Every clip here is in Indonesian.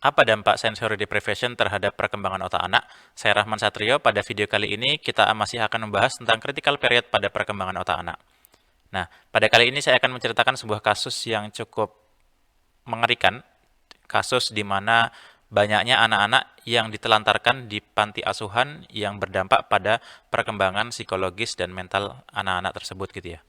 Apa dampak sensory deprivation terhadap perkembangan otak anak? Saya Rahman Satrio. Pada video kali ini kita masih akan membahas tentang critical period pada perkembangan otak anak. Nah, pada kali ini saya akan menceritakan sebuah kasus yang cukup mengerikan, kasus di mana banyaknya anak-anak yang ditelantarkan di panti asuhan yang berdampak pada perkembangan psikologis dan mental anak-anak tersebut gitu ya.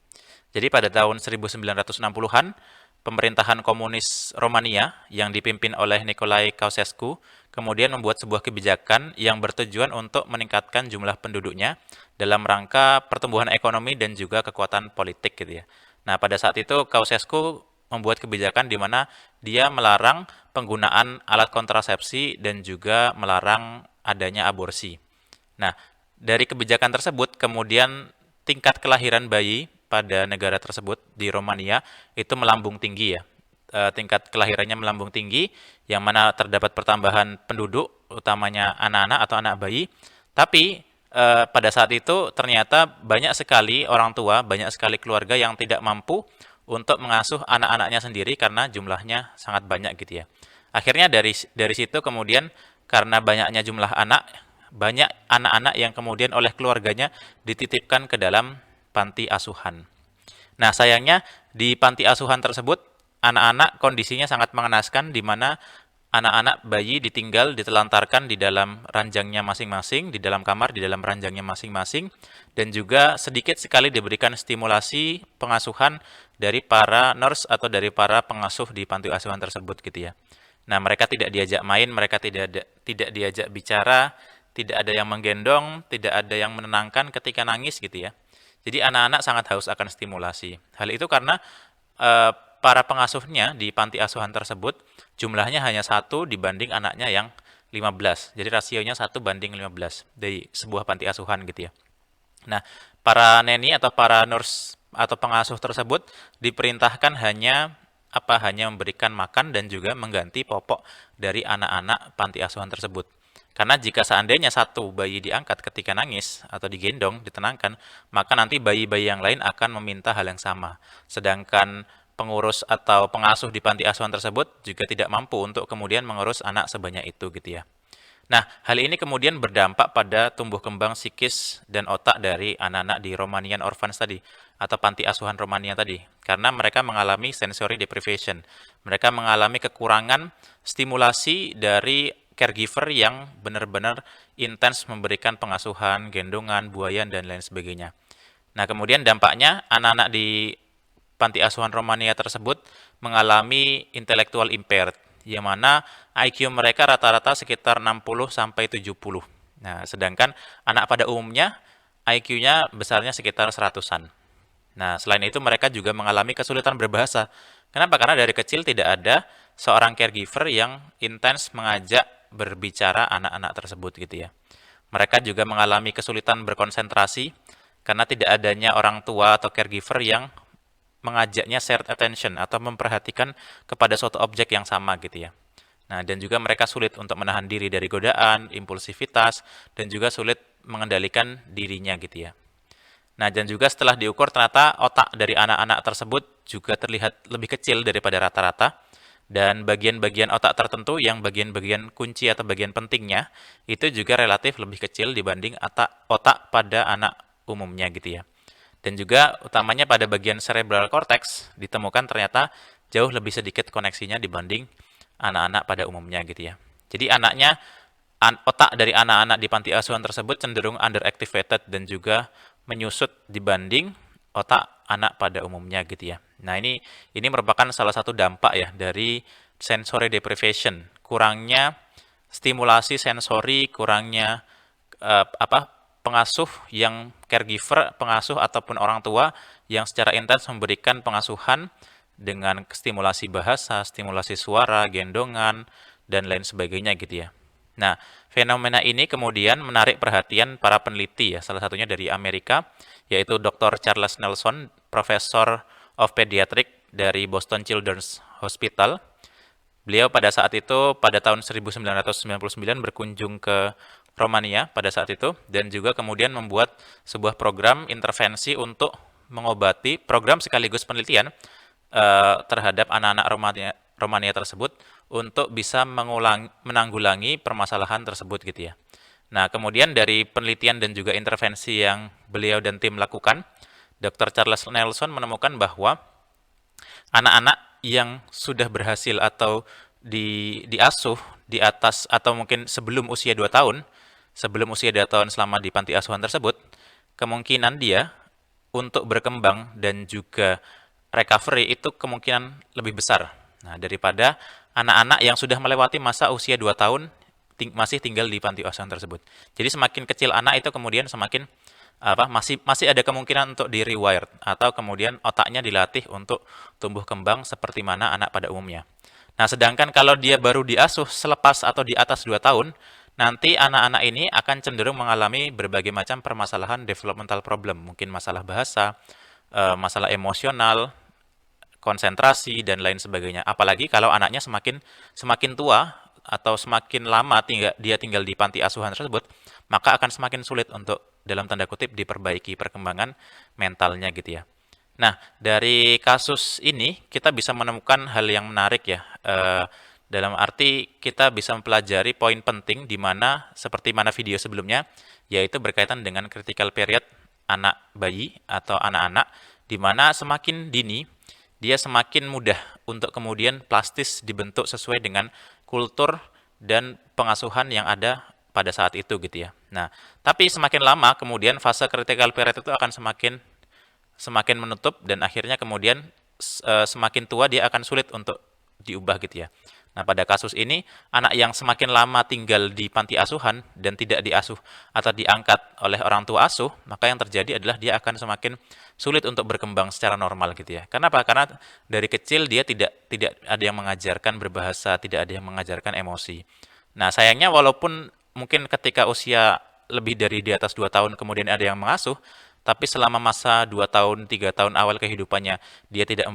Jadi pada tahun 1960-an, pemerintahan komunis Romania yang dipimpin oleh Nicolae Ceausescu kemudian membuat sebuah kebijakan yang bertujuan untuk meningkatkan jumlah penduduknya dalam rangka pertumbuhan ekonomi dan juga kekuatan politik gitu ya. Nah, pada saat itu Ceausescu membuat kebijakan di mana dia melarang penggunaan alat kontrasepsi dan juga melarang adanya aborsi. Nah, dari kebijakan tersebut kemudian tingkat kelahiran bayi pada negara tersebut di Romania itu melambung tinggi ya. Tingkat kelahirannya melambung tinggi yang mana terdapat pertambahan penduduk utamanya anak-anak atau anak bayi. Tapi pada saat itu ternyata banyak sekali orang tua, banyak sekali keluarga yang tidak mampu untuk mengasuh anak-anaknya sendiri karena jumlahnya sangat banyak gitu ya. Akhirnya dari situ kemudian karena banyaknya jumlah anak, banyak anak-anak yang kemudian oleh keluarganya dititipkan ke dalam panti asuhan. Nah, sayangnya di panti asuhan tersebut anak-anak kondisinya sangat mengenaskan di mana anak-anak bayi ditinggal ditelantarkan di dalam ranjangnya masing-masing, di dalam kamar, di dalam ranjangnya masing-masing, dan juga sedikit sekali diberikan stimulasi pengasuhan dari para nurse atau dari para pengasuh di panti asuhan tersebut gitu ya. Nah, mereka tidak diajak main, mereka tidak diajak bicara, tidak ada yang menggendong, tidak ada yang menenangkan ketika nangis gitu ya. Jadi anak-anak sangat haus akan stimulasi. Hal itu karena para pengasuhnya di panti asuhan tersebut jumlahnya hanya satu dibanding anaknya yang 15. Jadi rasionya 1:15 dari sebuah panti asuhan gitu ya. Nah, para neni atau para nurse atau pengasuh tersebut diperintahkan hanya memberikan makan dan juga mengganti popok dari anak-anak panti asuhan tersebut. Karena jika seandainya satu bayi diangkat ketika nangis atau digendong, ditenangkan, maka nanti bayi-bayi yang lain akan meminta hal yang sama. Sedangkan pengurus atau pengasuh di panti asuhan tersebut juga tidak mampu untuk kemudian mengurus anak sebanyak itu gitu ya. Nah, hal ini kemudian berdampak pada tumbuh kembang psikis dan otak dari anak-anak di Romanian Orphans tadi, atau panti asuhan Romania tadi, karena mereka mengalami sensory deprivation. Mereka mengalami kekurangan stimulasi dari caregiver yang benar-benar intens memberikan pengasuhan, gendongan, buayan, dan lain sebagainya. Nah, kemudian dampaknya anak-anak di panti asuhan Romania tersebut mengalami intellectual impaired, yang mana IQ mereka rata-rata sekitar 60 sampai 70. Nah, sedangkan anak pada umumnya IQ-nya besarnya sekitar 100-an. Nah, selain itu mereka juga mengalami kesulitan berbahasa. Kenapa? Karena dari kecil tidak ada seorang caregiver yang intens mengajak berbicara anak-anak tersebut gitu ya. Mereka juga mengalami kesulitan berkonsentrasi karena tidak adanya orang tua atau caregiver yang mengajaknya shared attention atau memperhatikan kepada suatu objek yang sama gitu ya. Nah, dan juga mereka sulit untuk menahan diri dari godaan, impulsivitas, dan juga sulit mengendalikan dirinya gitu ya. Nah, dan juga setelah diukur ternyata otak dari anak-anak tersebut juga terlihat lebih kecil daripada rata-rata, dan bagian-bagian otak tertentu yang bagian-bagian kunci atau bagian pentingnya itu juga relatif lebih kecil dibanding otak pada anak umumnya gitu ya. Dan juga utamanya pada bagian cerebral cortex ditemukan ternyata jauh lebih sedikit koneksinya dibanding anak-anak pada umumnya gitu ya. Jadi otak dari anak-anak di panti asuhan tersebut cenderung underactivated dan juga menyusut dibanding otak anak pada umumnya gitu ya. Nah, ini merupakan salah satu dampak ya dari sensory deprivation, kurangnya stimulasi sensori, kurangnya pengasuh yang caregiver, pengasuh ataupun orang tua yang secara intens memberikan pengasuhan dengan stimulasi bahasa, stimulasi suara, gendongan, dan lain sebagainya gitu ya. Nah, fenomena ini kemudian menarik perhatian para peneliti ya, salah satunya dari Amerika, yaitu Dr. Charles Nelson, Professor of Pediatric dari Boston Children's Hospital. Beliau pada saat itu, pada tahun 1999 berkunjung ke Romania pada saat itu, dan juga kemudian membuat sebuah program intervensi untuk mengobati program sekaligus penelitian terhadap anak-anak Romania tersebut untuk bisa menanggulangi permasalahan tersebut gitu ya. Nah, kemudian dari penelitian dan juga intervensi yang beliau dan tim lakukan, Dr. Charles Nelson menemukan bahwa anak-anak yang sudah berhasil atau diasuh di atas atau mungkin sebelum usia 2 tahun selama di panti asuhan tersebut, kemungkinan dia untuk berkembang dan juga recovery itu kemungkinan lebih besar. Nah, daripada anak-anak yang sudah melewati masa usia 2 tahun masih tinggal di panti asuhan tersebut. Jadi semakin kecil anak itu kemudian semakin masih masih ada kemungkinan untuk di rewired atau kemudian otaknya dilatih untuk tumbuh kembang seperti mana anak pada umumnya. Nah, sedangkan kalau dia baru diasuh selepas atau di atas 2 tahun, nanti anak-anak ini akan cenderung mengalami berbagai macam permasalahan developmental problem, mungkin masalah bahasa, masalah emosional, konsentrasi dan lain sebagainya. Apalagi kalau anaknya semakin semakin tua atau semakin lama dia tinggal di panti asuhan tersebut, maka akan semakin sulit untuk dalam tanda kutip diperbaiki perkembangan mentalnya gitu ya. Nah, dari kasus ini kita bisa menemukan hal yang menarik ya. Dalam arti kita bisa mempelajari poin penting di mana seperti mana video sebelumnya, yaitu berkaitan dengan critical period anak bayi atau anak-anak, di mana semakin dini dia semakin mudah untuk kemudian plastis dibentuk sesuai dengan kultur dan pengasuhan yang ada pada saat itu gitu ya. Nah, tapi semakin lama kemudian fase critical period itu akan semakin semakin menutup dan akhirnya kemudian semakin tua dia akan sulit untuk diubah gitu ya. Nah, pada kasus ini, anak yang semakin lama tinggal di panti asuhan dan tidak diasuh atau diangkat oleh orang tua asuh, maka yang terjadi adalah dia akan semakin sulit untuk berkembang secara normal gitu ya. Kenapa? Karena dari kecil dia tidak ada yang mengajarkan berbahasa, tidak ada yang mengajarkan emosi. Nah, sayangnya walaupun mungkin ketika usia lebih dari di atas 2 tahun kemudian ada yang mengasuh, tapi selama masa 2 tahun, 3 tahun awal kehidupannya dia tidak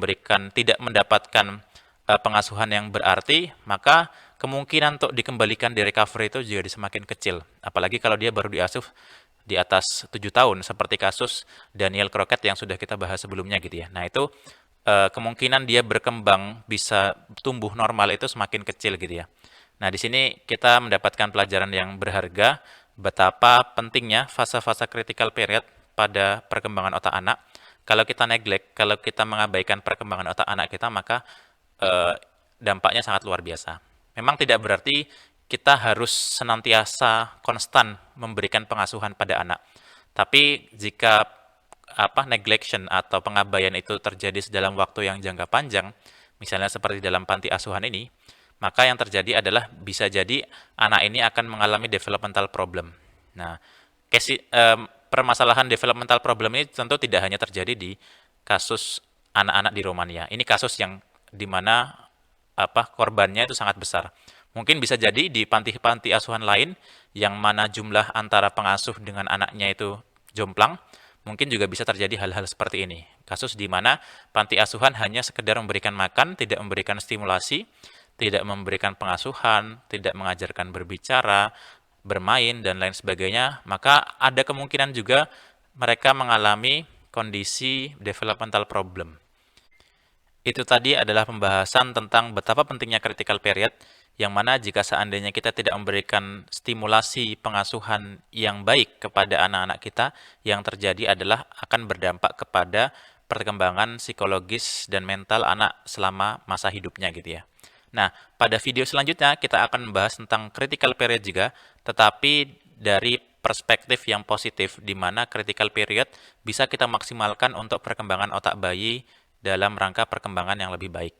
mendapatkan pengasuhan yang berarti, maka kemungkinan untuk dikembalikan di recovery itu juga semakin kecil. Apalagi kalau dia baru diasuh di atas 7 tahun, seperti kasus Daniel Crockett yang sudah kita bahas sebelumnya gitu ya. Nah, itu kemungkinan dia berkembang bisa tumbuh normal itu semakin kecil gitu ya. Nah, di sini kita mendapatkan pelajaran yang berharga betapa pentingnya fase-fase critical period pada perkembangan otak anak. Kalau kita neglect, kalau kita mengabaikan perkembangan otak anak kita, maka dampaknya sangat luar biasa. Memang tidak berarti kita harus senantiasa konstan memberikan pengasuhan pada anak. Tapi jika neglection atau pengabaian itu terjadi dalam waktu yang jangka panjang, misalnya seperti dalam panti asuhan ini, maka yang terjadi adalah bisa jadi anak ini akan mengalami developmental problem. Nah, permasalahan developmental problem ini tentu tidak hanya terjadi di kasus anak-anak di Romania. Ini kasus yang di mana korbannya itu sangat besar. Mungkin bisa jadi di panti-panti asuhan lain yang mana jumlah antara pengasuh dengan anaknya itu jomplang, mungkin juga bisa terjadi hal-hal seperti ini. Kasus di mana panti asuhan hanya sekedar memberikan makan, tidak memberikan stimulasi, tidak memberikan pengasuhan, tidak mengajarkan berbicara, bermain, dan lain sebagainya, maka ada kemungkinan juga mereka mengalami kondisi developmental problem. Itu tadi adalah pembahasan tentang betapa pentingnya critical period, yang mana jika seandainya kita tidak memberikan stimulasi pengasuhan yang baik kepada anak-anak kita, yang terjadi adalah akan berdampak kepada perkembangan psikologis dan mental anak selama masa hidupnya gitu ya. Nah, pada video selanjutnya kita akan membahas tentang critical period juga, tetapi dari perspektif yang positif, di mana critical period bisa kita maksimalkan untuk perkembangan otak bayi dalam rangka perkembangan yang lebih baik.